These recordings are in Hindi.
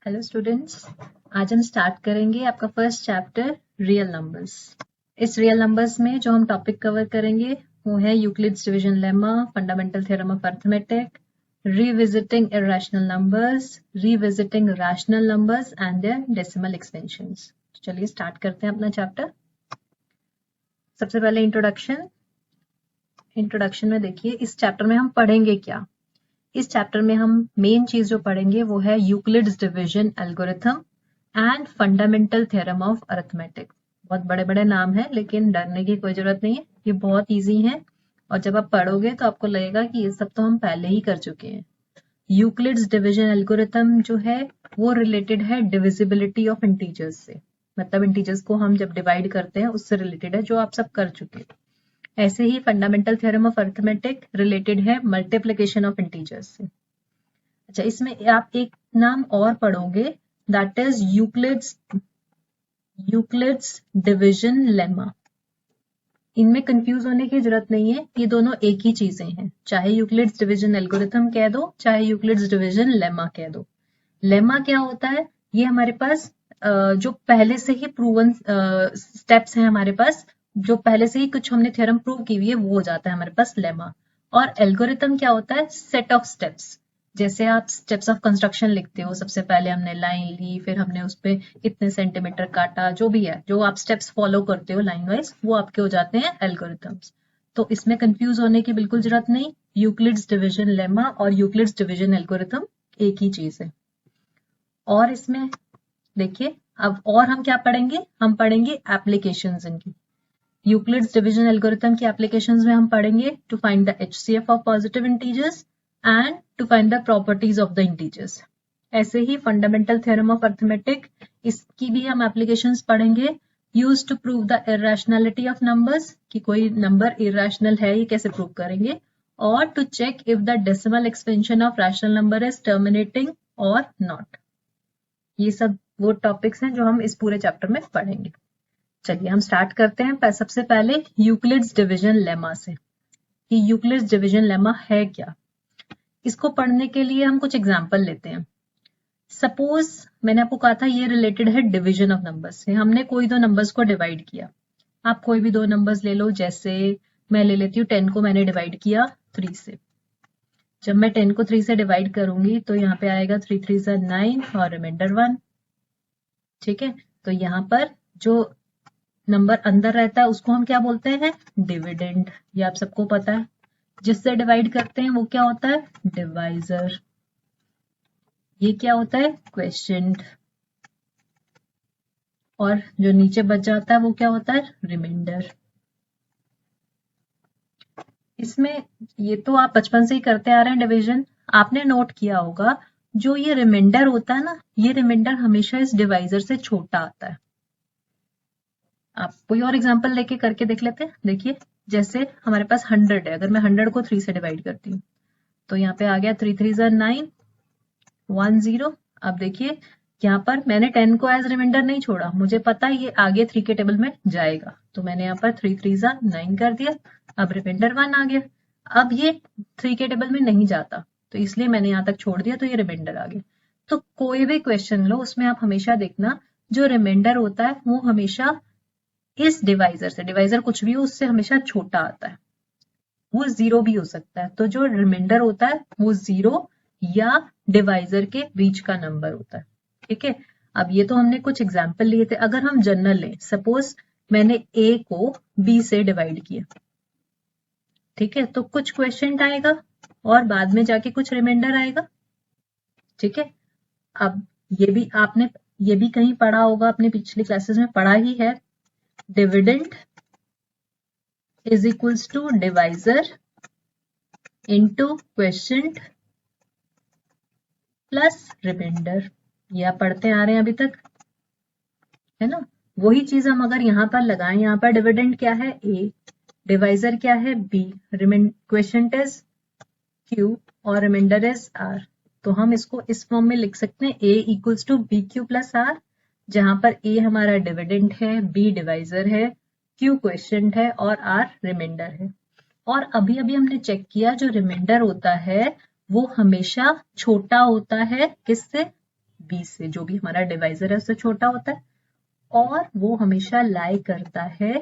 हेलो स्टूडेंट्स, आज हम स्टार्ट करेंगे आपका फर्स्ट चैप्टर रियल नंबर्स। इस रियल नंबर्स में जो हम टॉपिक कवर करेंगे वो है Euclid's division lemma, fundamental theorem of arithmetic, revisiting irrational numbers, revisiting rational numbers and their decimal expansions. तो चलिए स्टार्ट करते हैं अपना चैप्टर। सबसे पहले इंट्रोडक्शन में देखिए इस चैप्टर में हम पढ़ेंगे क्या। इस चैप्टर में हम मेन चीज जो पढ़ेंगे वो है Euclid's division algorithm and fundamental theorem of arithmetic. बहुत बड़े बड़े नाम है लेकिन डरने की कोई जरूरत नहीं है, ये बहुत इजी है और जब आप पढ़ोगे तो आपको लगेगा कि ये सब तो हम पहले ही कर चुके हैं। यूक्लिड्स डिवीजन एल्गोरिथम जो है वो रिलेटेड है डिविजिबिलिटी ऑफ इंटीजर्स से, मतलब इंटीजर्स को हम जब डिवाइड करते हैं उससे रिलेटेड है, जो आप सब कर चुके हैं। ऐसे ही fundamental theorem of arithmetic related है मल्टीप्लिकेशन ऑफ इंटीजर्स से। अच्छा, इसमें आप एक नाम और पढ़ोगे, that is Euclid's division lemma. इनमें कंफ्यूज होने की जरूरत नहीं है, ये दोनों एक ही चीजें हैं, चाहे यूक्लिड्स डिवीजन एल्गोरिथम कह दो चाहे यूक्लिड्स डिवीजन लेमा कह दो। लेमा क्या होता है? ये हमारे पास जो पहले से ही प्रूवन स्टेप्स हैं, हमारे पास जो पहले से ही कुछ हमने थ्योरम प्रूव की हुई है वो हो जाता है हमारे पास लेमा। और एल्गोरिथम क्या होता है? Set of steps. जैसे आप स्टेप्स ऑफ कंस्ट्रक्शन लिखते हो, सबसे पहले हमने लाइन ली, फिर हमने उस पर कितने सेंटीमीटर काटा, जो भी है जो आप स्टेप्स फॉलो करते हो लाइन वाइज, वो आपके हो जाते हैं एल्गोरिथम्स। तो इसमें कंफ्यूज होने की बिल्कुल जरूरत नहीं, यूक्लिड्स डिवीजन लेमा और यूक्लिड्स डिवीजन एल्गोरिथम एक ही चीज है। और इसमें देखिए अब और हम क्या पढ़ेंगे, हम पढ़ेंगे एप्लीकेशंस इनकी। यूक्लिड्स डिवीजन एल्गोरिथम की एप्लीकेशंस में हम पढ़ेंगे to find the HCF of positive integers and to find the properties of the integers. ऐसे ही फंडामेंटल थ्योरम ऑफ अरिथमेटिक, इसकी भी हम एप्लीकेशंस पढ़ेंगे। Use to prove the irrationality of numbers, कि कोई नंबर इरैशनल है ये कैसे प्रूव करेंगे। और to check if the decimal expansion of rational number is terminating और नॉट। ये सब वो टॉपिक्स हैं जो हम इस पूरे चैप्टर में पढ़ेंगे। चलिए हम स्टार्ट करते हैं सबसे पहले यूक्लिड्स डिवीजन लेमा से, कि यूक्लिड्स डिवीजन लेमा है क्या। इसको पढ़ने के लिए हम कुछ एग्जांपल लेते हैं। सपोज मैंने आपको कहा था ये रिलेटेड है डिवीजन ऑफ नंबर्स से, हमने कोई दो नंबर्स को डिवाइड किया। आप कोई भी दो नंबर्स ले लो, जैसे मैं ले लेती हूँ 10 को मैंने डिवाइड किया 3 से। जब मैं 10 को 3 से डिवाइड करूंगी तो यहाँ पे आएगा 3 3 से 9 और रिमाइंडर 1। ठीक है, तो यहाँ पर जो नंबर अंदर रहता है उसको हम क्या बोलते हैं? डिविडेंड। ये आप सबको पता है। जिससे डिवाइड करते हैं वो क्या होता है? डिवाइजर। ये क्या होता है? क्वेश्चंट। और जो नीचे बच जाता है वो क्या होता है? रिमाइंडर। इसमें ये तो आप बचपन से ही करते आ रहे हैं डिवीजन, आपने नोट किया होगा जो ये रिमाइंडर होता है ना, ये रिमाइंडर हमेशा इस डिवाइजर से छोटा आता है। आप कोई और एग्जांपल लेके करके देख लेते हैं। देखिए जैसे हमारे पास 100 है, अगर मैं 100 को 3 से डिवाइड करती हूँ तो यहाँ पे आ गया 3 3 जा 9 1 0। अब देखिए यहाँ पर मैंने 10 को एज रिमाइंडर नहीं छोड़ा, मुझे पता है ये आगे 3 के टेबल में जाएगा, तो मैंने यहाँ पर 3 3 जा 9 कर दिया। अब रिमाइंडर 1 आ गया। अब ये 3 के टेबल में नहीं जाता तो इसलिए मैंने यहाँ तक छोड़ दिया, तो ये रिमाइंडर आ गया। तो कोई भी क्वेश्चन लो उसमें आप हमेशा देखना जो रिमाइंडर होता है वो हमेशा इस डिवाइजर से, डिवाइजर कुछ भी हो उससे हमेशा छोटा आता है। वो 0 भी हो सकता है, तो जो रिमाइंडर होता है वो 0 या डिवाइजर के बीच का नंबर होता है। ठीक है, अब ये तो हमने कुछ एग्जाम्पल लिए थे। अगर हम जनरल लें, सपोज मैंने a को b से डिवाइड किया, ठीक है, तो कुछ क्वेश्चन आएगा और बाद में जाके कुछ रिमाइंडर आएगा। ठीक है, अब ये भी कहीं पढ़ा होगा, अपने पिछली क्लासेस में पढ़ा ही है। Dividend is equals to divisor into quotient plus remainder। ये आप पढ़ते आ रहे हैं अभी तक, है ना। वही चीज हम अगर यहाँ पर लगाएं, यहाँ पर डिविडेंड क्या है? a, डिवाइजर क्या है? b, क्वेश्चंट इज q और रिमाइंडर इज r। तो हम इसको इस फॉर्म में लिख सकते हैं a equals to b q plus r, जहां पर a हमारा डिविडेंड है, b डिवाइजर है, q क्वेश्चंट है और r रिमाइंडर है। और अभी अभी हमने चेक किया जो रिमाइंडर होता है वो हमेशा छोटा होता है किससे? 20 से, जो भी हमारा डिवाइजर है उससे छोटा होता है, और वो हमेशा लाई करता है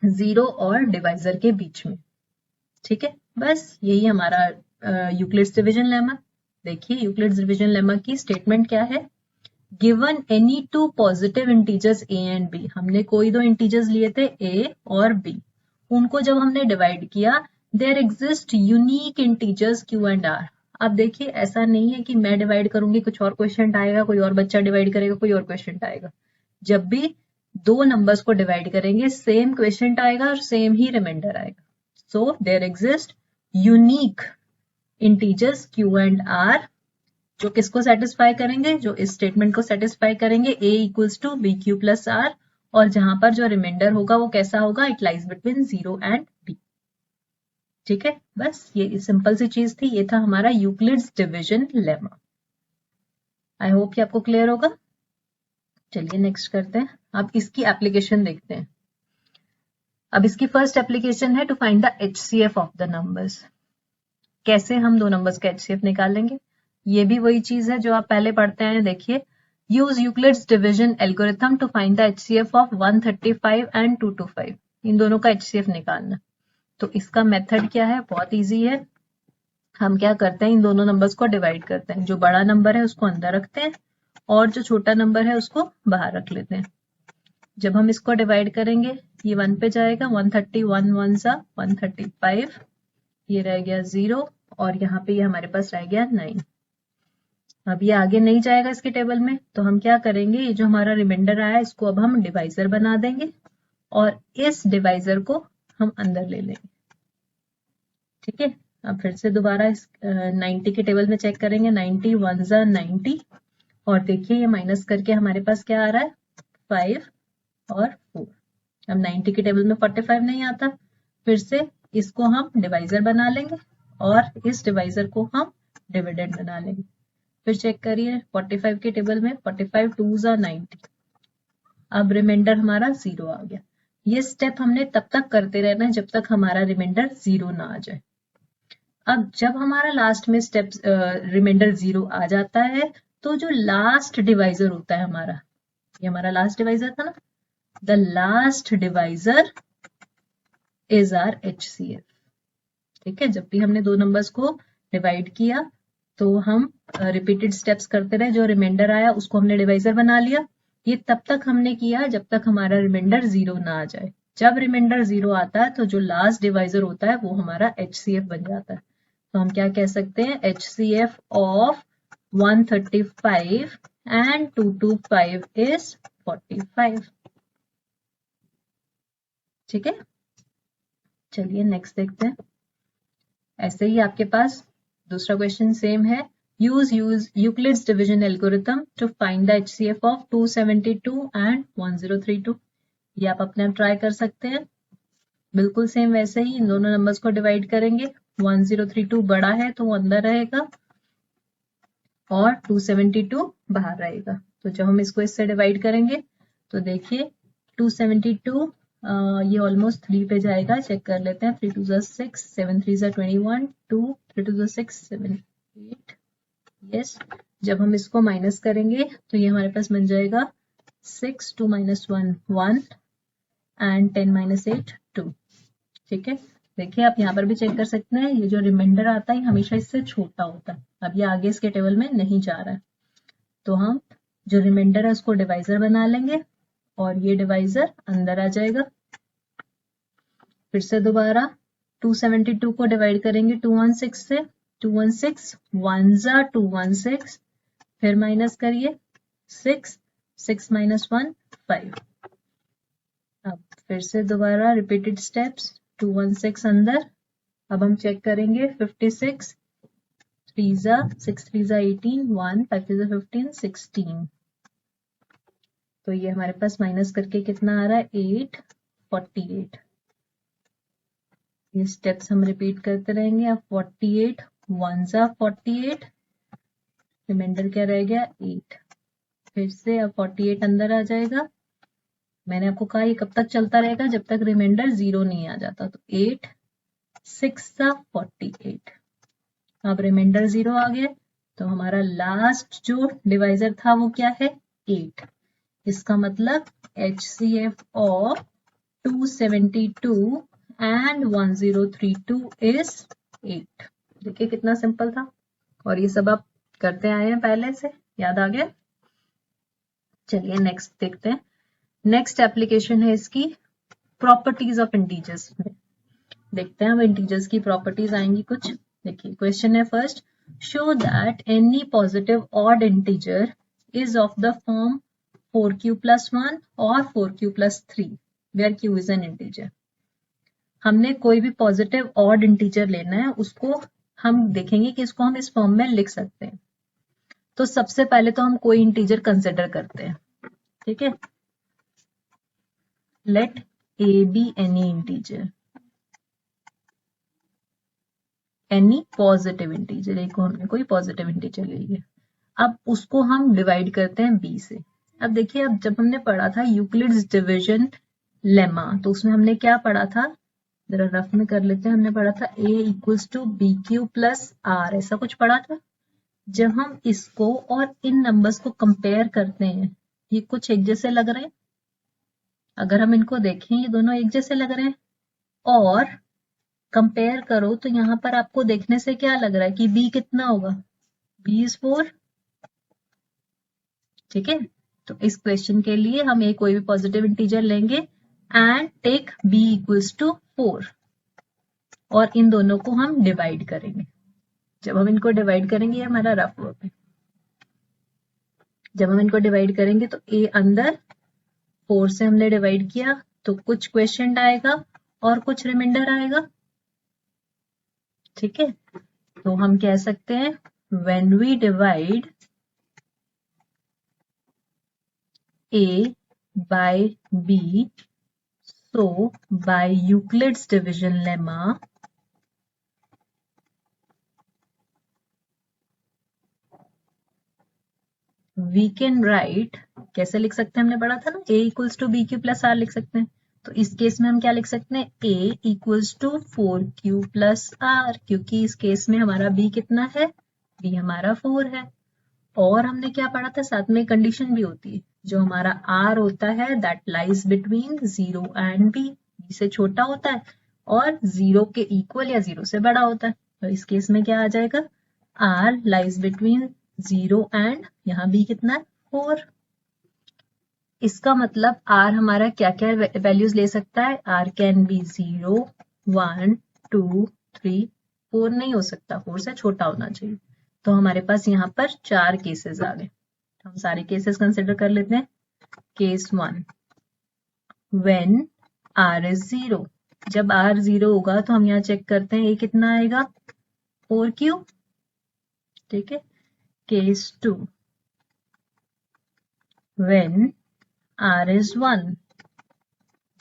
0 और डिवाइजर के बीच में। ठीक है, बस यही हमारा यूक्लिड्स डिवीजन लेमा। देखिए यूक्लिड्स डिवीजन लेमा की स्टेटमेंट क्या है, given any two positive integers a and b, हमने कोई दो इंटीजर्स लिए थे a और b, उनको जब हमने डिवाइड किया, there exist unique integers q and r। अब देखिए ऐसा नहीं है कि मैं डिवाइड करूंगी कुछ और क्वेश्चन आएगा, कोई और बच्चा डिवाइड करेगा कोई और क्वेश्चन आएगा। जब भी दो नंबर्स को डिवाइड करेंगे सेम क्वेश्चन आएगा और सेम ही रिमाइंडर आएगा। So there exist unique integers q and r, जो किसको सेटिस्फाई करेंगे, जो इस स्टेटमेंट को सेटिस्फाई करेंगे, a equals to b q plus r, और जहां पर जो रिमाइंडर होगा वो कैसा होगा, it lies between 0 and b। ठीक है, बस ये सिंपल सी चीज थी, ये था हमारा Euclid's division lemma. I hope कि आपको क्लियर होगा। चलिए नेक्स्ट करते हैं, अब इसकी एप्लीकेशन देखते हैं। अब इसकी फर्स्ट एप्लीकेशन है to find the HCF of the numbers. कैसे हम दो नंबर्स का HCF निकालेंगे, ये भी वही चीज है जो आप पहले पढ़ते हैं। देखिए, use Euclid's division algorithm to find the HCF of 135 and 225, इन दोनों का HCF निकालना। तो इसका मेथड क्या है, बहुत इजी है। हम क्या करते हैं, इन दोनों नंबर्स को डिवाइड करते हैं, जो बड़ा नंबर है उसको अंदर रखते हैं और जो छोटा नंबर है उसको बाहर रख लेते हैं। जब हम इसको डिवाइड करेंगे, ये 1 पे जाएगा, 131 1 सा 135, ये रह गया 0, और यहाँ पे ये हमारे पास रह गया 9। अब ये आगे नहीं जाएगा इसके टेबल में, तो हम क्या करेंगे, ये जो हमारा रिमाइंडर आया इसको अब हम डिवाइजर बना देंगे और इस डिवाइजर को हम अंदर ले लेंगे। ठीक है, अब फिर से दोबारा इस 90 के टेबल में चेक करेंगे, 90 1 सा 90, और देखिए ये माइनस करके हमारे पास क्या आ रहा है, 5 और 4। अब 90 के टेबल में 45 नहीं आता, फिर से इसको हम डिवाइजर बना लेंगे और इस डिवाइजर को हम डिविडेंड बना लेंगे। फिर चेक करिए 45 के टेबल में 45 2 सा 90, अब रिमाइंडर हमारा 0 आ गया। ये स्टेप हमने तब तक करते रहना है जब तक हमारा रिमाइंडर 0 ना आ जाए। अब जब हमारा लास्ट में स्टेप रिमाइंडर 0 आ जाता है, तो जो लास्ट डिवाइजर होता है हमारा, ये हमारा लास्ट डिवाइजर था ना, the last divisor is our HCF। ठीक है, जब भी हमने दो नंबर्स को डिवाइड किया तो हम रिपीटेड स्टेप्स करते रहे, जो रिमाइंडर आया उसको हमने डिवाइजर बना लिया। ये तब तक हमने किया जब तक हमारा रिमाइंडर 0 ना आ जाए। जब रिमाइंडर 0 आता है तो जो लास्ट डिवाइजर होता है वो हमारा HCF बन जाता है। तो हम क्या कह सकते हैं, HCF ऑफ 135 एंड 225 इज 45। ठीक है, चलिए नेक्स्ट देखते हैं। ऐसे ही आपके पास दूसरा क्वेश्चन सेम है, use Euclid's division algorithm to find the HCF of 272 and 1032। ये आप अपने आप ट्राई कर सकते हैं। बिल्कुल सेम वैसे ही इन दोनों नंबर्स को डिवाइड करेंगे, 1032 बड़ा है तो वो अंदर रहेगा और 272 बाहर रहेगा। तो जब हम इसको इससे डिवाइड करेंगे तो देखिए 272 ये ऑलमोस्ट 3 पे जाएगा, चेक कर लेते हैं, 3 2 6 7 3 21 2 3 2 6 7 8। यस, जब हम इसको माइनस करेंगे तो ये हमारे पास बन जाएगा 6 2 -1 1 एंड 10 8 2। ठीक है, देखिए आप यहाँ पर भी चेक कर सकते हैं, ये जो रिमाइंडर आता है हमेशा इससे छोटा होता है। अब ये आगे इसके टेबल में नहीं जा रहा है, तो हम जो रिमाइंडर है उसको डिवाइजर बना लेंगे और ये डिवाइजर अंदर आ जाएगा। फिर से दोबारा 272 को डिवाइड करेंगे 216 से, 216 1 जा 216, फिर माइनस करिए 6 6 -1 5। अब फिर से दोबारा रिपीटेड स्टेप्स, 216 अंदर। अब हम चेक करेंगे 56 3 जा 6 3 जा 18 1 5 3 जा 15 16। तो ये हमारे पास माइनस करके कितना आ रहा है, 8 48। ये स्टेप्स हम रिपीट करते रहेंगे। अब 48 1 जा 48, रिमाइंडर क्या रह गया 8। फिर से अब 48 अंदर आ जाएगा। मैंने आपको कहा ये कब तक चलता रहेगा, जब तक रिमाइंडर 0 नहीं आ जाता। तो 8 6 जा 48, अब रिमाइंडर 0 आ गया तो हमारा लास्ट जो डिवाइजर था वो क्या है 8। इसका मतलब HCF ऑफ 272 एंड 1032 इज 8। देखिए कितना सिंपल था, और ये सब आप करते आए हैं पहले से, याद आ गया। चलिए नेक्स्ट देखते हैं। नेक्स्ट एप्लीकेशन है इसकी प्रॉपर्टीज ऑफ इंटीजर्स में। देखते हैं अब इंटीजर्स की प्रॉपर्टीज आएंगी कुछ। देखिए क्वेश्चन है first, show that any positive odd integer is of the form 4q plus 1 और 4q plus 3 where q is an integer। हमने कोई भी पॉजिटिव ऑड इंटीजर लेना है, उसको हम देखेंगे कि इसको हम इस फॉर्म में लिख सकते हैं। तो सबसे पहले तो हम कोई इंटीजर कंसिडर करते हैं, ठीक है। Let a be any integer, any positive integer, एक हमने कोई पॉजिटिव इंटीजर ले लिया। अब उसको हम डिवाइड करते हैं b से। अब देखिए, अब जब हमने पढ़ा था यूक्लिड्स डिवीजन लेमा, तो उसमें हमने क्या पढ़ा था, जरा रफ में कर लेते हैं। हमने पढ़ा था a equals to b q plus r, ऐसा कुछ पढ़ा था। जब हम इसको और इन नंबर्स को कंपेयर करते हैं, ये कुछ एक जैसे लग रहे हैं। अगर हम इनको देखें, ये दोनों एक जैसे लग रहे हैं, और कंपेयर करो तो यहाँ पर आपको देखने से क्या लग रहा है कि b कितना होगा, b इज 4। ठीक है, तो इस क्वेश्चन के लिए हम एक कोई भी पॉजिटिव इंटीजर लेंगे and take b equals to 4, और इन दोनों को हम डिवाइड करेंगे। जब हम इनको डिवाइड करेंगे, हमारा रफ वर्क है, जब हम इनको डिवाइड करेंगे तो a अंदर 4 से हमने डिवाइड किया तो कुछ क्वेश्चन आएगा और कुछ रिमाइंडर आएगा। ठीक है, तो हम कह सकते हैं when we divide a by b, so by Euclid's division lemma we can write, कैसे लिख सकते हैं, हमने पढ़ा था ना a equals to b q plus r लिख सकते हैं। तो इस केस में हम क्या लिख सकते हैं, a equals to 4q plus r, क्योंकि इस केस में हमारा b कितना है, b हमारा 4 है। और हमने क्या पढ़ा था, साथ में कंडीशन भी होती है, जो हमारा r होता है that lies between 0 and b, b से छोटा होता है और 0 के इक्वल या 0 से बड़ा होता है। तो इस केस में क्या आ जाएगा, r लाइज बिटवीन 0 एंड यहाँ b कितना है, 4। इसका मतलब r हमारा क्या क्या वैल्यूज ले सकता है, r कैन बी 0, 1, 2, 3, 4 नहीं हो सकता, 4 से छोटा होना चाहिए। तो हमारे पास यहाँ पर 4 केसेस आ गए। हम सारे केसेस कंसिडर कर लेते हैं। केस 1, व्हेन r इज 0, जब r 0 होगा तो हम यहाँ चेक करते हैं a कितना आएगा, 4q। ठीक है, केस 2, व्हेन r इज 1,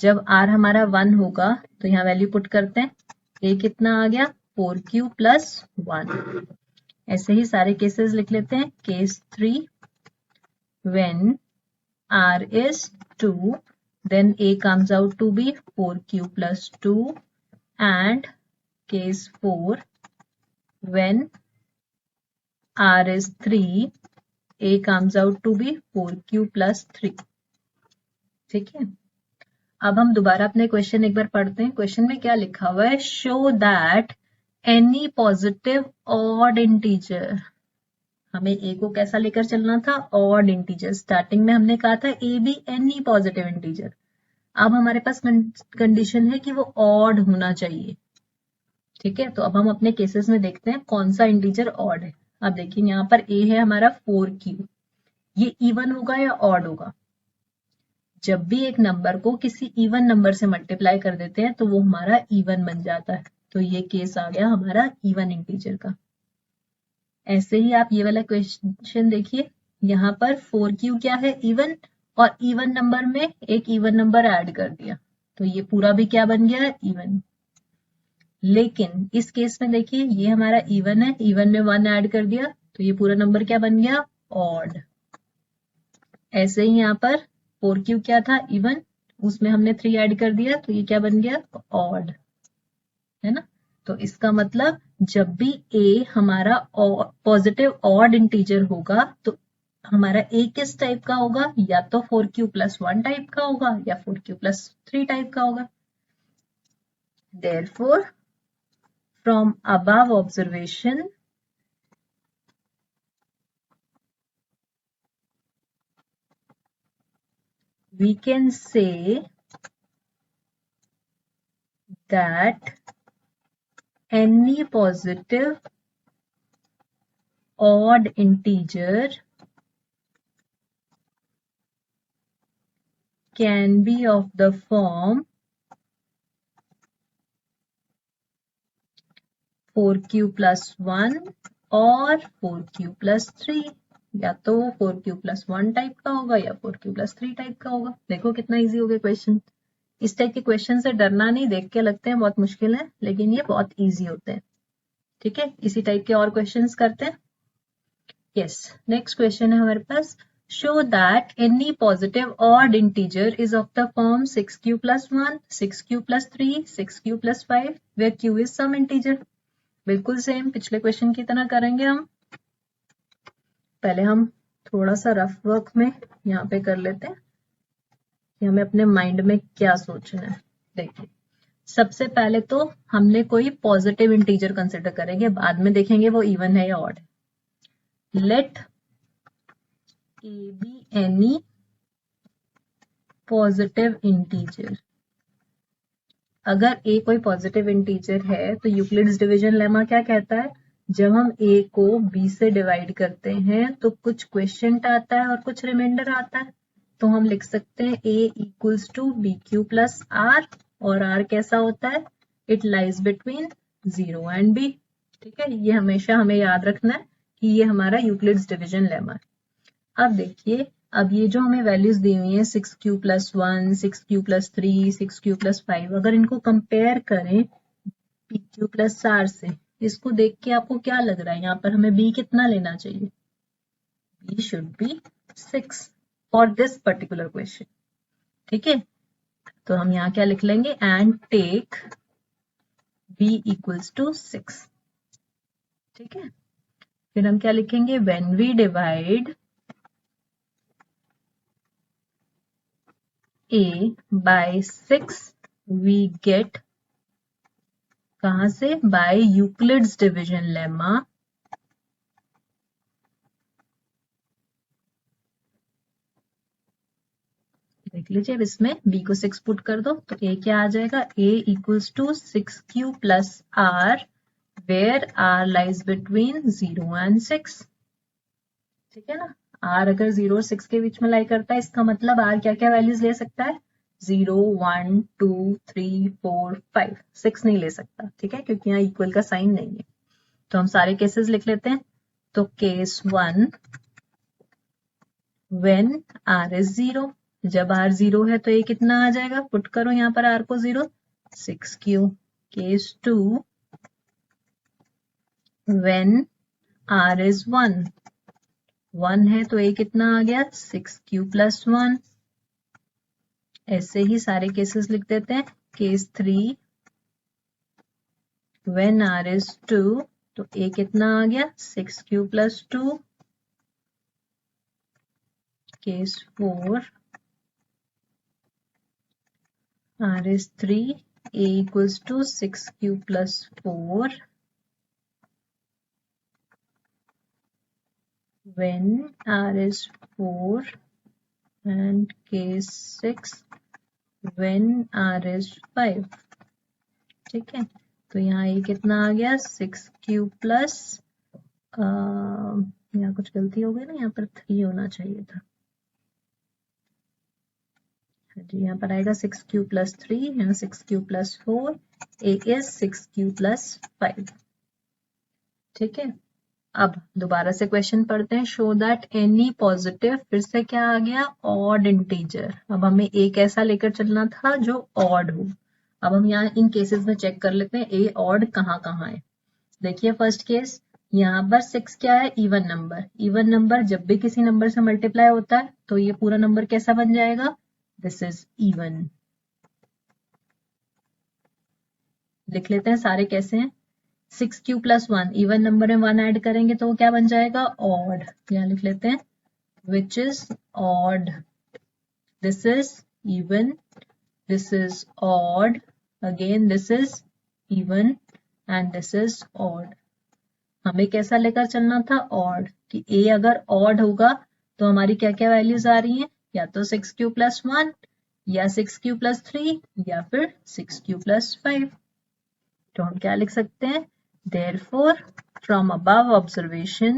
जब r हमारा 1 होगा तो यहाँ वैल्यू पुट करते हैं, a कितना आ गया, 4q प्लस 1। ऐसे ही सारे केसेस लिख लेते हैं। Case 3, when r is 2, then a comes out to be 4q plus 2, and case 4, when r is 3, a comes out to be 4q plus 3। ठीक है, अब हम दोबारा अपने क्वेश्चन एक बार पढ़ते हैं। क्वेश्चन में क्या लिखा हुआ है, show that any positive odd integer, हमें ए को कैसा लेकर चलना था, ऑड इंटीजर। स्टार्टिंग में हमने कहा था A be any positive integer. अब हमारे पास कंडीशन है कि वो ऑड होना चाहिए। ठीक है, तो अब हम अपने केसेस में देखते हैं कौन सा इंटीजर ऑड है। अब देखिए यहाँ पर ए है हमारा 4q, ये इवन होगा या ऑड होगा। जब भी एक नंबर को किसी इवन नंबर से मल्टीप्लाई कर देते हैं तो वो हमारा इवन बन जाता है। तो ये केस आ गया हमारा इवन इंटीजर का। ऐसे ही आप ये वाला क्वेश्चन देखिए, यहाँ पर 4q क्या है, इवन, और इवन नंबर में एक इवन नंबर ऐड कर दिया तो ये पूरा भी क्या बन गया, इवन। लेकिन इस केस में देखिए, ये हमारा इवन है, इवन में 1 ऐड कर दिया तो ये पूरा नंबर क्या बन गया, ऑड। ऐसे ही यहाँ पर 4q क्या था, इवन, उसमें हमने 3 ऐड कर दिया तो ये क्या बन गया, ऑड, है ना। तो इसका मतलब जब भी a हमारा पॉजिटिव ऑड इंटीजर होगा तो हमारा a किस टाइप का होगा, या तो 4q+1 टाइप का होगा या 4q+3 टाइप का होगा। Therefore, from above observation, we can say that any positive odd integer can be of the form 4q+1 और 4q+3, या तो 4q+1 टाइप का होगा या 4q+3 टाइप का होगा। देखो कितना इजी हो गया क्वेश्चन। इस टाइप के क्वेश्चन से डरना नहीं, देख के लगते हैं बहुत मुश्किल है लेकिन ये बहुत इजी होते हैं। ठीक है, इसी टाइप के और क्वेश्चंस करते हैं। यस, नेक्स्ट क्वेश्चन है हमारे पास, show that any positive odd integer is of the form 6q+1, 6q+3, 6q+5 where q is some integer। बिल्कुल सेम पिछले क्वेश्चन की तरह करेंगे हम। पहले हम थोड़ा सा रफ वर्क में यहाँ पे कर लेते हैं कि हमें अपने माइंड में क्या सोचना है। देखिए, सबसे पहले तो हमने कोई पॉजिटिव इंटीजर कंसिडर करेंगे, बाद में देखेंगे वो इवन है या ऑड है। Let a be any positive integer. अगर a कोई पॉजिटिव इंटीजर है तो यूक्लिड्स डिवीजन लेमा क्या कहता है, जब हम a को b से डिवाइड करते हैं तो कुछ क्वेश्चन आता है और कुछ रिमाइंडर आता है, तो हम लिख सकते हैं a इक्वल्स टू bq+r, और r कैसा होता है, it lies between 0 and b। ठीक है, ये हमेशा हमें याद रखना है कि ये हमारा यूक्लिड्स डिवीजन लेमा है। अब देखिए, अब ये जो हमें वैल्यूज दी हुई हैं 6q+1, 6q+3, 6q+5, अगर इनको कंपेयर करें pq+r से, इसको देख के आपको क्या लग रहा है, यहाँ पर हमें b कितना लेना चाहिए, b should be 6 for this particular question. ठीक है, तो हम यहाँ क्या लिख लेंगे, and take b equals to 6। ठीक है, फिर हम क्या लिखेंगे, when we divide a by 6 we get, कहां से, by यूक्लिड्स डिवीजन लेमा देख लीजिए। अब इसमें b को 6 पुट कर दो तो a क्या आ जाएगा, a equals to 6q+r where r lies between 0 and 6। ठीक है ना, r अगर 0 और 6 के बीच में लाई करता है, इसका मतलब r क्या क्या वैल्यूज ले सकता है, 0, 1, 2, 3, 4, 5, 6 नहीं ले सकता। ठीक है, क्योंकि यहाँ इक्वल का साइन नहीं है। तो हम सारे केसेस लिख लेते हैं। तो केस 1, व्हेन r इज 0, जब r 0 है तो ये कितना आ जाएगा, पुट करो यहाँ पर r को 0, 6q। Case 2, when r is 1, 1 है तो ये कितना आ गया, 6q+1। ऐसे ही सारे केसेस लिख देते हैं। केस 3, व्हेन r इज 2, तो a कितना आ गया, 6q+2। Case 4, r is 3, a equals to 6q+4 when r is 4, and case 6 when r is 5। ठीक है, तो यहाँ ये कितना आ गया, 6q प्लस, यहाँ कुछ गलती हो गई ना, यहाँ पर 3 होना चाहिए था जी, यहाँ पर आएगा 6q+3, यहाँ 6q+4, a is 6q+5। ठीक है, अब दोबारा से क्वेश्चन पढ़ते हैं। शो दैट एनी पॉजिटिव, फिर से क्या आ गया, ऑड इंटीजर। अब हमें एक ऐसा लेकर चलना था जो ऑड हो। अब हम यहाँ इन केसेस में चेक कर लेते हैं ए ऑड कहाँ कहाँ है। देखिए फर्स्ट केस, यहाँ पर 6 क्या है, इवन नंबर। इवन नंबर जब भी किसी नंबर से मल्टीप्लाई होता है तो ये पूरा नंबर कैसा बन जाएगा, दिस इज इवन। लिख लेते हैं सारे कैसे हैं। 6q + 1 इवन नंबर में 1 ऐड करेंगे तो वो क्या बन जाएगा? ऑड। यहाँ लिख लेते हैं which is odd. This is even, this is odd, again this is even and this is odd. हमें कैसा लेकर चलना था? ऑड, कि a अगर ऑड होगा तो हमारी क्या क्या वैल्यूज आ रही हैं? या तो 6q + 1 या 6q + 3 या फिर 6q + 5। तो हम क्या लिख सकते हैं? Therefore, from above observation,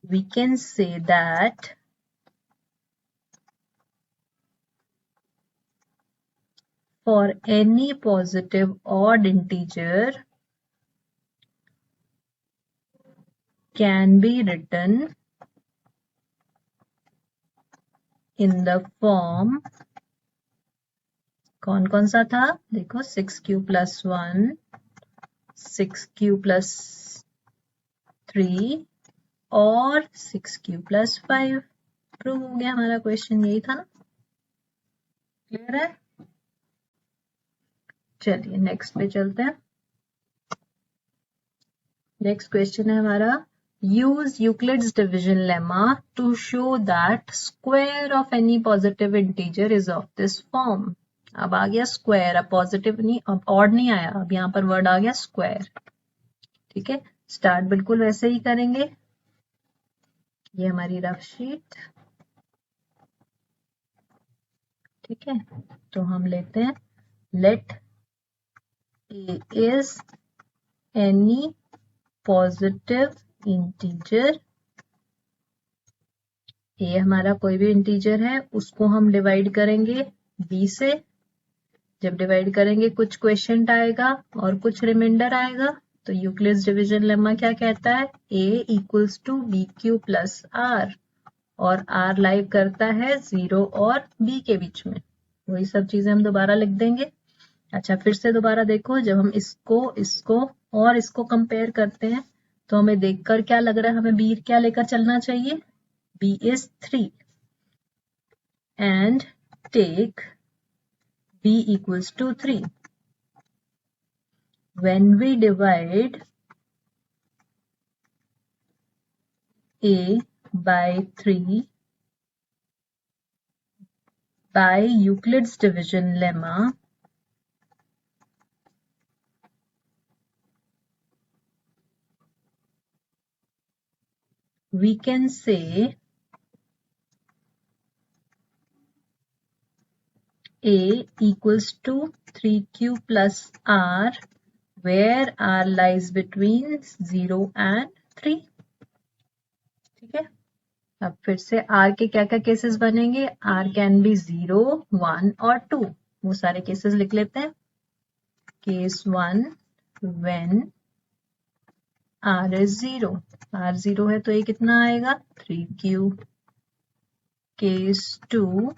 we can say that for any positive odd integer can be written in the form, कौन कौन सा था? देखो 6q + 1, 6q + 3 और 6q + 5। प्रूव हो गया हमारा क्वेश्चन, यही था ना? क्लियर है? चलिए नेक्स्ट पे चलते हैं। नेक्स्ट क्वेश्चन है हमारा, use Euclid's division lemma to show that square of any positive integer is of this form। अब आ गया स्क्वायर, अब पॉजिटिव नहीं, अब ऑड नहीं आया, अब यहाँ पर वर्ड आ गया स्क्वायर। ठीक है, स्टार्ट बिल्कुल वैसे ही करेंगे। ये हमारी रफ शीट। ठीक है, तो हम लेते हैं late a is any positive integer। a हमारा कोई भी इंटीजर है, उसको हम डिवाइड करेंगे b से। जब डिवाइड करेंगे कुछ क्वेश्चन आएगा और कुछ रिमाइंडर आएगा। तो यूक्लिड्स डिवीजन लेमा क्या कहता है? a = bq + r, और r लाइव करता है 0 और b के बीच में। वही सब चीजें हम दोबारा लिख देंगे। अच्छा, फिर से दोबारा देखो, जब हम इसको और इसको कंपेयर करते हैं तो हमें देखकर क्या लग रहा है? हमें b क्या लेकर चलना चाहिए? b is 3 and take b = 3। When we divide a by 3 by Euclid's division lemma, we can say a = 3q + r, where r lies between 0 and 3। ठीक है, अब फिर से r के क्या क्या केसेस बनेंगे? r कैन बी 0, 1 और 2। वो सारे केसेस लिख लेते हैं। Case 1, when r is 0, r 0 है तो ये कितना आएगा? 3q। Case 2,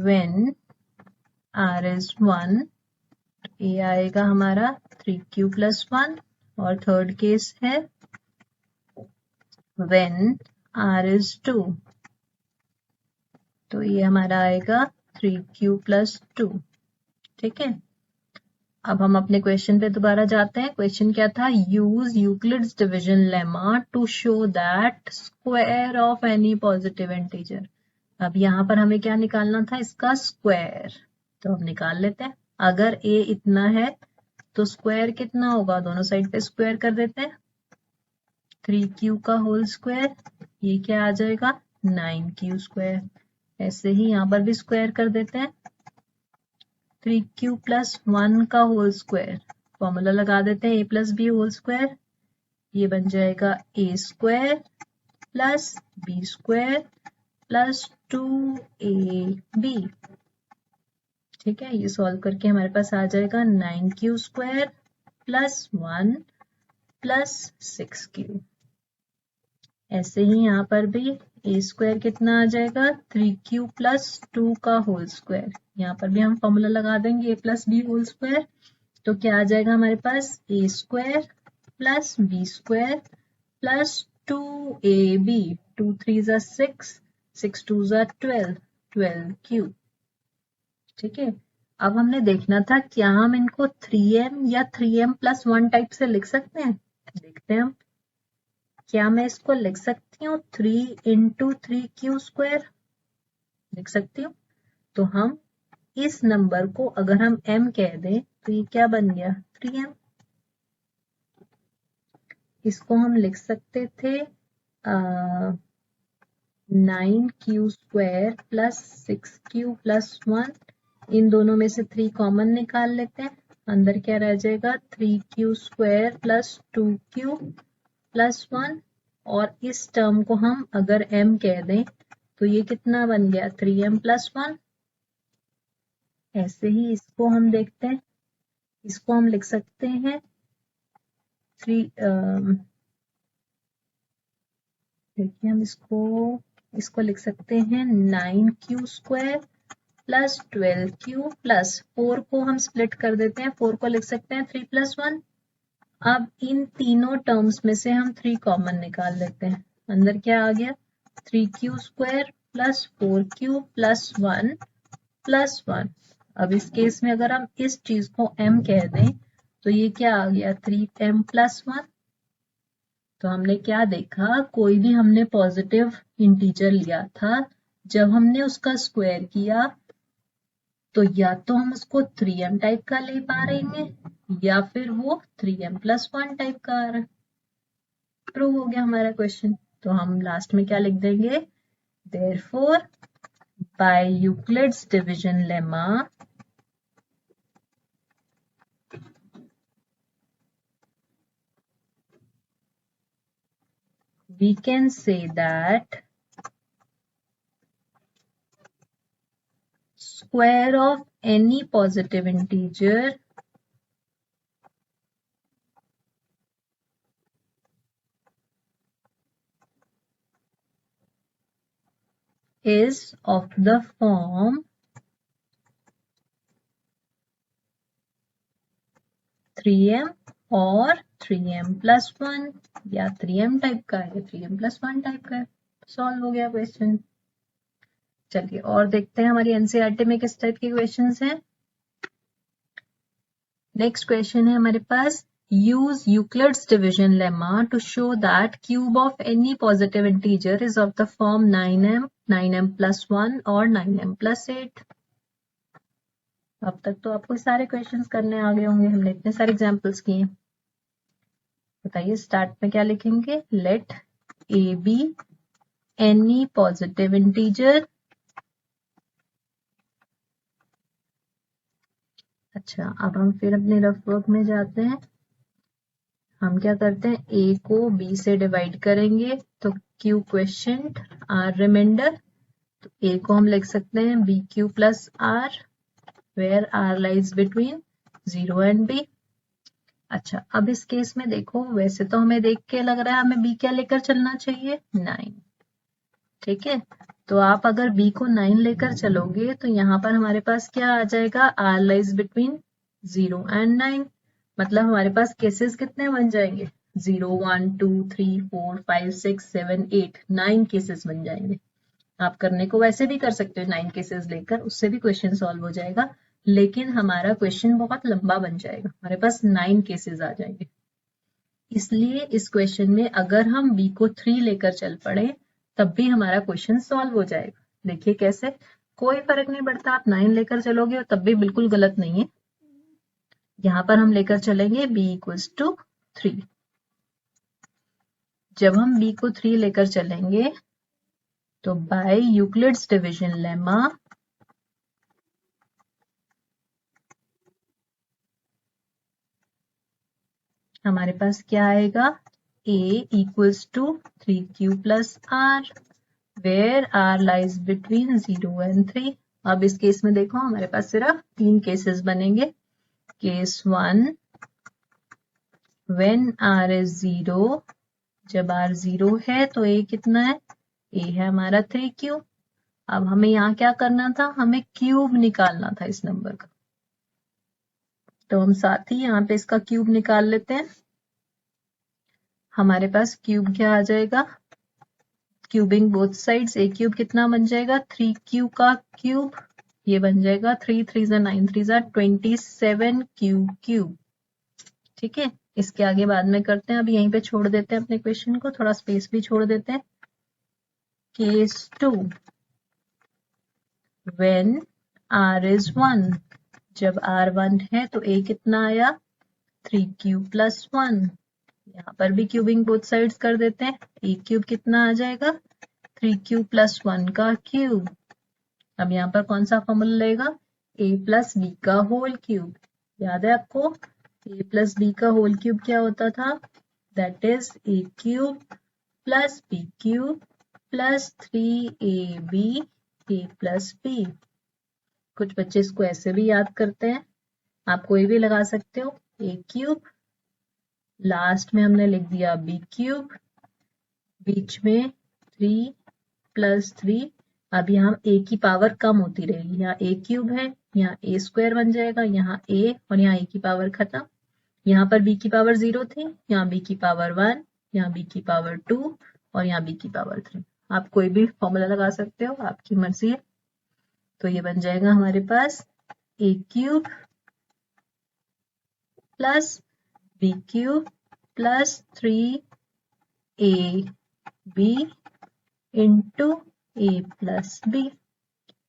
when r is 1, ये आएगा हमारा 3q + 1। और थर्ड केस है when r is 2, तो ये हमारा आएगा 3q + 2। ठीक है, अब हम अपने क्वेश्चन पे दोबारा जाते हैं। क्वेश्चन क्या था? Use Euclid's division lemma to show that square of any positive integer. अब यहाँ पर हमें क्या निकालना था? इसका स्क्वायर। तो हम निकाल लेते हैं। अगर a इतना है तो स्क्वायर कितना होगा? दोनों साइड पे स्क्वायर कर देते हैं। 3q का होल स्क्वायर, ये क्या आ जाएगा? 9q²। ऐसे ही यहाँ पर भी स्क्वायर कर देते हैं। 3q + 1 का होल स्क्वायर, फॉर्मूला लगा देते हैं a + b होल स्क्वायर, ये बन जाएगा a² + b² + 2ab। ठीक है, ये सॉल्व करके हमारे पास आ जाएगा 9q² + 1 + 6q। ऐसे ही यहाँ पर भी a² कितना आ जाएगा? 3q + 2 का होल स्क्वायर, यहाँ पर भी हम फॉर्मूला लगा देंगे a + b होल स्क्वायर। तो क्या आ जाएगा हमारे पास? a² + b² + 2ab। 2 3 = 6, 6 2 = 12, 12q। ठीक है, अब हमने देखना था क्या हम इनको 3m या 3m+1 टाइप से लिख सकते हैं। देखते हैं हम, क्या मैं इसको लिख सकती हूँ 3 × 3q² लिख सकती हूँ। तो हम इस नंबर को अगर हम m कह दें तो ये क्या बन गया 3m। इसको हम लिख सकते थे 9q² + 6q+1। इन दोनों में से 3 कॉमन निकाल लेते हैं, अंदर क्या रह जाएगा 3q² + 2q+1। और इस टर्म को हम अगर m कह दें तो ये कितना बन गया 3m+1। ऐसे ही इसको हम देखते हैं, इसको हम लिख सकते हैं 3 देखिए हम इसको लिख सकते हैं 9q² + 12q+ 4 को हम स्प्लिट कर देते हैं, 4 को लिख सकते हैं 3+1। अब इन तीनों टर्म्स में से हम 3 कॉमन निकाल लेते हैं, अंदर क्या आ गया 3q² + 4q+1+1। अब इस केस में अगर हम इस चीज को m कह दें तो ये क्या आ गया 3m+1। तो हमने क्या देखा, कोई भी हमने पॉजिटिव इंटीजर लिया था, जब हमने उसका स्क्वायर किया तो या तो हम उसको 3m टाइप का ले पा रहे हैं या फिर वो 3m+1 टाइप का आ रहा है। प्रूव हो गया हमारा क्वेश्चन। तो हम लास्ट में क्या लिख देंगे, therefore by Euclid's division lemma we can say that square of any positive integer is of the form 3m और 3m+1 या 3m टाइप का है, 3m+1 टाइप का है। सॉल्व हो गया क्वेश्चन। चलिए और देखते हैं हमारी एनसीईआरटी में किस टाइप के क्वेश्चंस हैं। नेक्स्ट क्वेश्चन है हमारे पास, use Euclid's division lemma to show that cube of any positive integer is of the form 9m, 9m+1 और 9m+8। अब तक तो आपको सारे क्वेश्चंस करने आ गए होंगे, हमने इतने सारे एग्जांपल्स किए। बताइए स्टार्ट में क्या लिखेंगे, late a be any positive integer। अच्छा अब हम फिर अपने रफ वर्क में जाते हैं। हम क्या करते हैं, a को b से डिवाइड करेंगे तो q क्वेश्चन r रिमाइंडर। तो a को हम लिख सकते हैं bq + r where r lies between 0 and b। अच्छा अब इस केस में देखो, वैसे तो हमें देख के लग रहा है हमें b क्या लेकर चलना चाहिए 9। ठीक है, तो आप अगर b को 9 लेकर चलोगे तो यहाँ पर हमारे पास क्या आ जाएगा, r लाइज बिटवीन 0 एंड 9। मतलब हमारे पास केसेस कितने बन जाएंगे, 0 1 2 3 4 5 6 7 8 9 केसेस बन जाएंगे। आप करने को वैसे भी कर सकते हो 9 केसेस लेकर, उससे भी क्वेश्चन सॉल्व हो जाएगा, लेकिन हमारा क्वेश्चन बहुत लंबा बन जाएगा, हमारे पास 9 केसेस आ जाएंगे। इसलिए इस क्वेश्चन में अगर हम b को 3 लेकर चल पड़े तब भी हमारा क्वेश्चन सॉल्व हो जाएगा। देखिए कैसे, कोई फर्क नहीं पड़ता, आप 9 लेकर चलोगे और तब भी बिल्कुल गलत नहीं है। यहाँ पर हम लेकर चलेंगे b = 3। जब हम b को 3 लेकर चलेंगे तो बाय यूक्लिड्स डिवीजन लेमा हमारे पास क्या आएगा, a = 3q + r where r lies between 0 and 3। अब इस केस में देखो हमारे पास सिर्फ 3 केसेस बनेंगे। केस 1 व्हेन r इज 0, जब r 0 है तो a कितना है, a है हमारा 3q। अब हमें यहाँ क्या करना था, हमें क्यूब निकालना था इस नंबर का, तो हम साथ ही यहाँ पे इसका क्यूब निकाल लेते हैं। हमारे पास क्यूब क्या आ जाएगा, cubing both sides, a cube कितना बन जाएगा 3q का क्यूब ये बन जाएगा 3 3 ज़ा 9 3 ज़ा 27 क्यूब। ठीक है, इसके आगे बाद में करते हैं, अब यहीं पे छोड़ देते हैं अपने क्वेश्चन को, थोड़ा स्पेस भी छोड़ देते हैं। केस 2 व्हेन r इज 1, जब r 1 है तो a कितना आया 3 क्यूब प्लस 1। यहाँ पर भी क्यूबिंग बोथ साइड्स कर देते हैं, a क्यूब कितना आ जाएगा 3 क्यूब प्लस 1 का क्यूब। अब यहाँ पर कौन सा फॉर्मूला लगेगा, a प्लस बी का होल क्यूब। याद है आपको a प्लस बी का होल क्यूब क्या होता था, that is a cube plus b cube plus 3ab a plus b। कुछ बच्चे इसको ऐसे भी याद करते हैं, आप कोई भी लगा सकते हो, a क्यूब, लास्ट में हमने लिख दिया b क्यूब, बीच में 3 प्लस 3। अब यहाँ a की पावर कम होती रहेगी, यहाँ a क्यूब है, यहाँ a स्क्वायर बन जाएगा, यहाँ a और यहाँ a की पावर खत्म। यहाँ पर b की पावर 0 थी, यहाँ b की पावर 1, यहाँ b की पावर 2 और यहाँ b की पावर 3। आप कोई भी फॉर्मूला लगा सकते हो, आपकी मर्जी है। तो ये बन जाएगा हमारे पास a cube plus b cube plus 3ab into a plus b।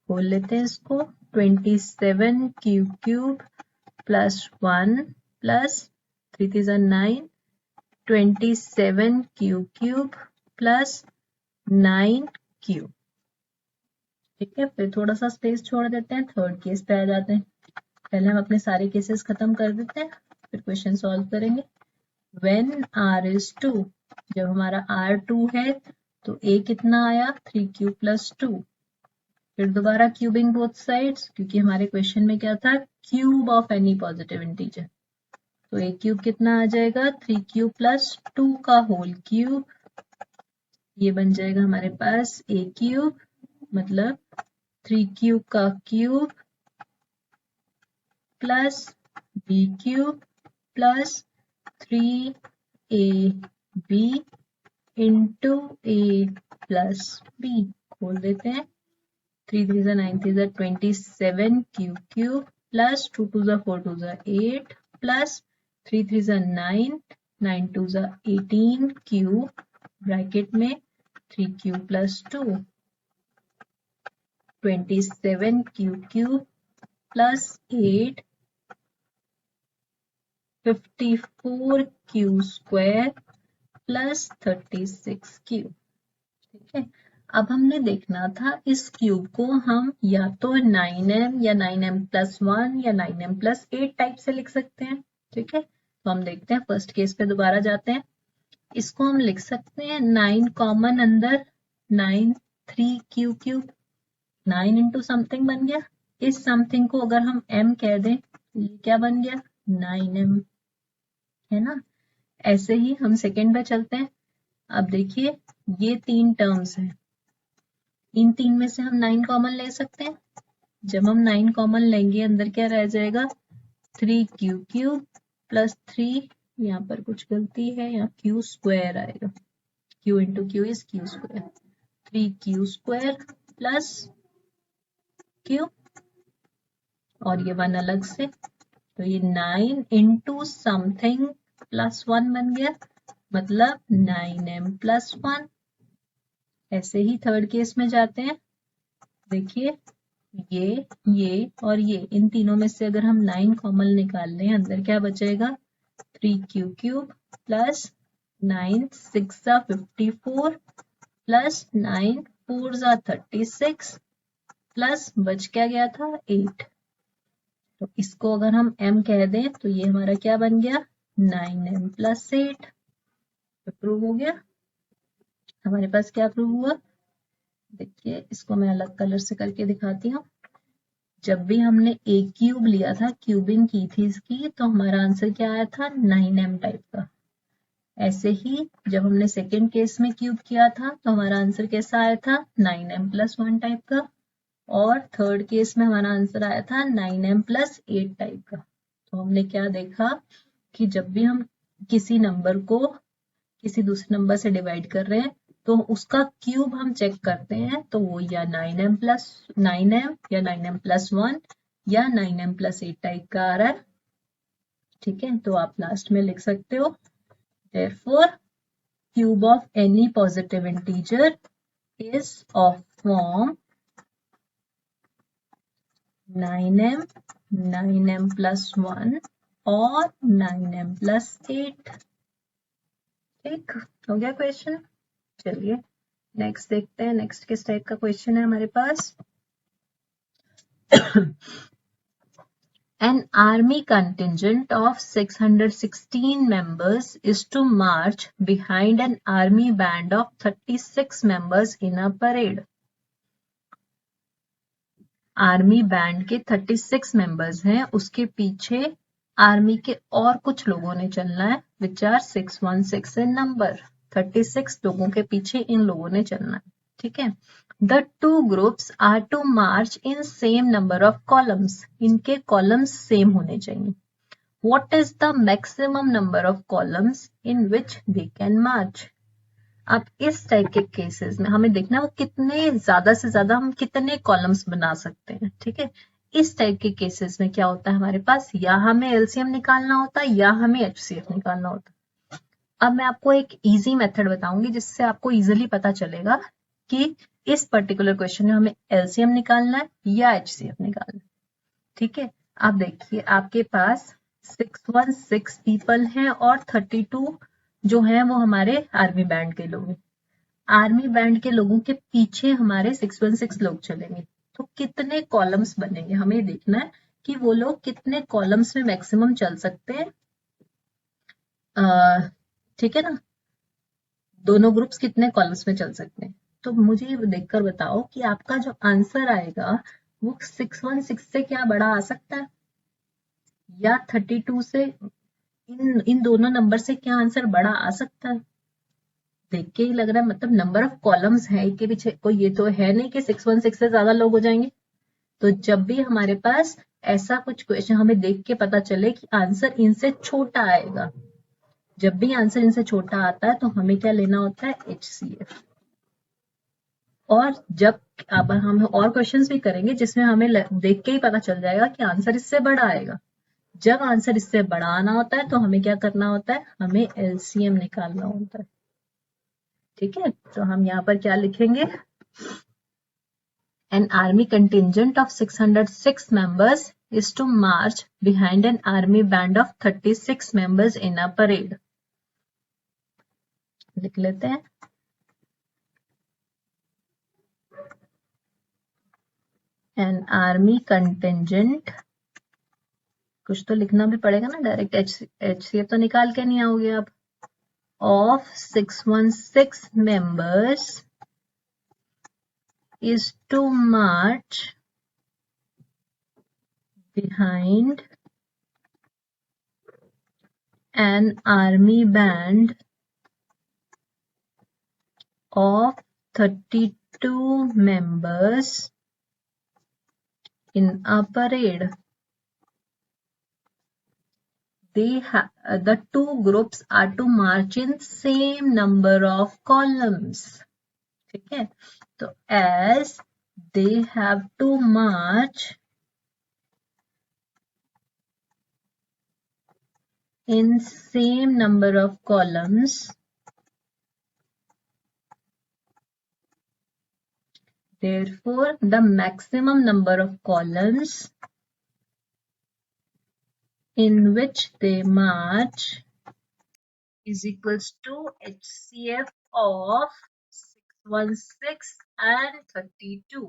खोल लेते हैं इसको, 27 क्यूब प्लस 1 प्लस 3 3 ज़ा 9, 27 क्यूब प्लस 9 क्यूब। ठीक है, फिर थोड़ा सा स्पेस छोड़ देते हैं, थर्ड केस पे आ जाते हैं। पहले हम अपने सारे केसेस खत्म कर देते हैं, फिर क्वेश्चन सॉल्व करेंगे। व्हेन r इज 2, जब हमारा r 2 है तो a कितना आया 3 क्यूब प्लस 2। फिर दोबारा क्यूबिंग बोथ साइड्स, क्योंकि हमारे क्वेश्चन में क्या था, cube of any positive integer. तो a क्यूब कितना आ जाएगा 3 क्यूब प्लस 2 का होल क्यूब। ये बन जाएगा हमारे पास a क्यूब, मतलब 3 क्यूब का cube plus b cube plus 3ab into a plus b। खोल देते हैं, 3 3 ज़ा 9 3 ज़ा 27 क्यूब प्लस 2 2 ज़ा 4 2 ज़ा 8 प्लस 3 3 ज़ा 9 9 2 ज़ा 18 क्यूब ब्रैकेट में 3 cube plus 2, 27 cube plus 8 54 Q square plus 36 cube. ठीक है, अब हमने देखना था इस क्यूब को हम या तो 9m या 9m प्लस 1 या 9m प्लस 8 टाइप से लिख सकते हैं। ठीक है, तो हम देखते हैं, फर्स्ट केस पे दोबारा जाते हैं। इसको हम लिख सकते हैं 9 कॉमन अंदर, 9 3 क्यूब 9 इंटू समथिंग बन गया। इस समथिंग को अगर हम m कह दें तो ये क्या बन गया 9m, है ना। ऐसे ही हम सेकेंड पे चलते हैं। अब देखिए ये 3 टर्म्स हैं, इन 3 में से हम 9 कॉमन ले सकते हैं। जब हम 9 कॉमन लेंगे अंदर क्या रह जाएगा 3 क्यूब प्लस 3, यहाँ पर कुछ गलती है, यहाँ क्यू स्क्वायर आएगा, Q into Q is Q square, 3 Q square plus Q और ये 1 अलग से, तो ये 9 इंटू समथिंग प्लस 1 बन गया, मतलब 9m प्लस 1। ऐसे ही थर्ड केस में जाते हैं। देखिए ये और ये, इन तीनों में से अगर हम 9 कॉमन निकाल लें अंदर क्या बचेगा 3 क्यूब प्लस 9 6 ज़ा 54 प्लस 9 4 ज़ा 36 प्लस बच क्या गया था 8। तो इसको अगर हम m कह दें तो ये हमारा क्या बन गया 9m प्लस 8। प्रूव हो गया। हमारे पास क्या प्रूव हुआ, देखिए इसको मैं अलग कलर से करके दिखाती हूँ। जब भी हमने a क्यूब लिया था, क्यूबिंग की थी इसकी, तो हमारा आंसर क्या आया था 9m टाइप का। ऐसे ही जब हमने सेकेंड केस में क्यूब किया था तो हमारा आंसर कैसा आया था 9m प्लस 1 टाइप का, और थर्ड केस में हमारा आंसर आया था 9m प्लस 8 टाइप का। तो हमने क्या देखा कि जब भी हम किसी नंबर को किसी दूसरे नंबर से डिवाइड कर रहे हैं तो उसका क्यूब हम चेक करते हैं तो वो या 9m या 9m+1 या 9m+8 टाइप का आ रहा है। ठीक है, तो आप लास्ट में लिख सकते हो therefore cube of any positive integer is of form 9m 9m+1 और 9m+8। ठीक हो गया क्वेश्चन। चलिए नेक्स्ट देखते हैं, नेक्स्ट किस टाइप का क्वेश्चन है हमारे पास। An army contingent of 616 members is to march behind an army band of 36 members in a parade. Army band के 36 मेंबर्स हैं, उसके पीछे आर्मी के और कुछ लोगों ने चलना है विच आर 616 इन नंबर। 36 लोगों के पीछे इन लोगों ने चलना है। ठीक है, the two groups are to march in same number of columns. इनके कॉलम्स सेम होने चाहिए। What is the maximum number of columns in which they can march. अब इस टाइप के केसेस में हमें देखना है वो कितने ज्यादा से ज्यादा हम कितने कॉलम्स बना सकते हैं। ठीक है, इस टाइप के केसेस में क्या होता है हमारे पास, या हमें एलसीएम निकालना होता है या हमें एचसीएफ निकालना होता है। अब मैं आपको एक इजी मेथड बताऊंगी जिससे आपको इजीली पता चलेगा कि इस पर्टिकुलर क्वेश्चन में हमें एलसीएम निकालना है या एचसीएफ निकालना है। ठीक है, आप देखिए आपके पास 616 पीपल हैं और 32 जो हैं वो हमारे आर्मी बैंड के लोग हैं। आर्मी बैंड के लोगों के पीछे हमारे 616 लोग चलेंगे, तो कितने कॉलम्स बनेंगे हमें देखना है कि वो लोग कितने कॉलम्स में मैक्सिमम चल सकते हैं। ठीक है ना, दोनों ग्रुप्स कितने कॉलम्स में चल सकते हैं। तो मुझे ये देखकर बताओ कि आपका जो आंसर आएगा वो 616 से क्या बड़ा आ सकता है या 32 से, इन दोनों नंबर से क्या आंसर बड़ा आ सकता है। देख के ही लग रहा है, मतलब नंबर ऑफ कॉलम्स है के पीछे, कोई ये तो है नहीं कि 616 से ज्यादा लोग हो जाएंगे। तो जब भी हमारे पास ऐसा कुछ क्वेश्चन हमें देख के पता चले कि आंसर इनसे छोटा आएगा, जब भी आंसर इनसे छोटा आता है तो हमें क्या लेना होता है, एचसीएफ। और जब अब हम और क्वेश्चंस भी करेंगे जिसमें हमें देख के ही पता चल जाएगा कि आंसर इससे बड़ा आएगा। जब आंसर इससे बड़ा आना होता है तो हमें क्या करना होता है, हमें एलसीएम निकालना होता है। ठीक है, तो हम यहाँ पर क्या लिखेंगे, an army contingent of 606 members is to march behind an army band of 36 members in a parade. लिख लेते हैं, an army contingent, कुछ तो लिखना भी पड़ेगा ना, डायरेक्ट एचसीएफ तो निकाल के नहीं आओगे आप, of 616 members is to march behind an army band of 32 members in a parade. The two groups are to march in same number of columns. ठीक है, तो as they have to march in same number of columns, therefore the maximum number of columns in which they march is equals to HCF of 616 and 32।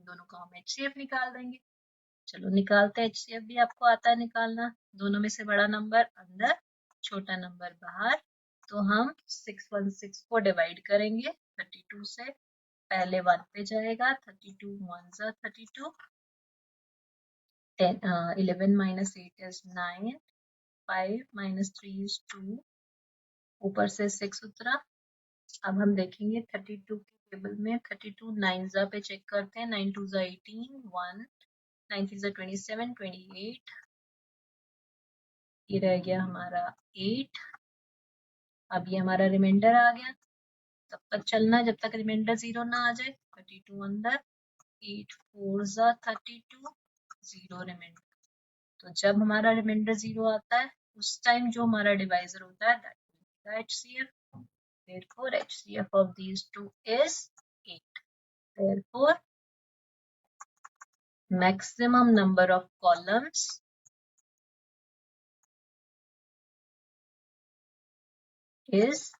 दोनों का हम HCF निकाल देंगे। चलो निकालते हैं, HCF भी आपको आता है निकालना। दोनों में से बड़ा नंबर अंदर, छोटा नंबर बाहर। तो हम 616 को डिवाइड करेंगे 32 से, पहले 1 पे जाएगा, 32 1s are 32, 11 minus 8 is 9, 5 minus 3 is 2, ऊपर से 6 उतरा। अब हम देखेंगे 32 के टेबल में 32 9s पे चेक करते हैं, 9 2s 18, 1 9 3s 27, 28, ये रह गया हमारा 8। अब ये हमारा रिमाइंडर आ गया। तब तक चलना है जब तक रिमाइंडर 0 ना आ जाए। 32 अंदर, 8 4 जा 32, 0 रिमाइंडर। तो जब हमारा रिमाइंडर 0 आता है उस टाइम जो हमारा डिवाइजर होता है that HCF. Therefore HCF of these two is 8. Therefore maximum number of columns is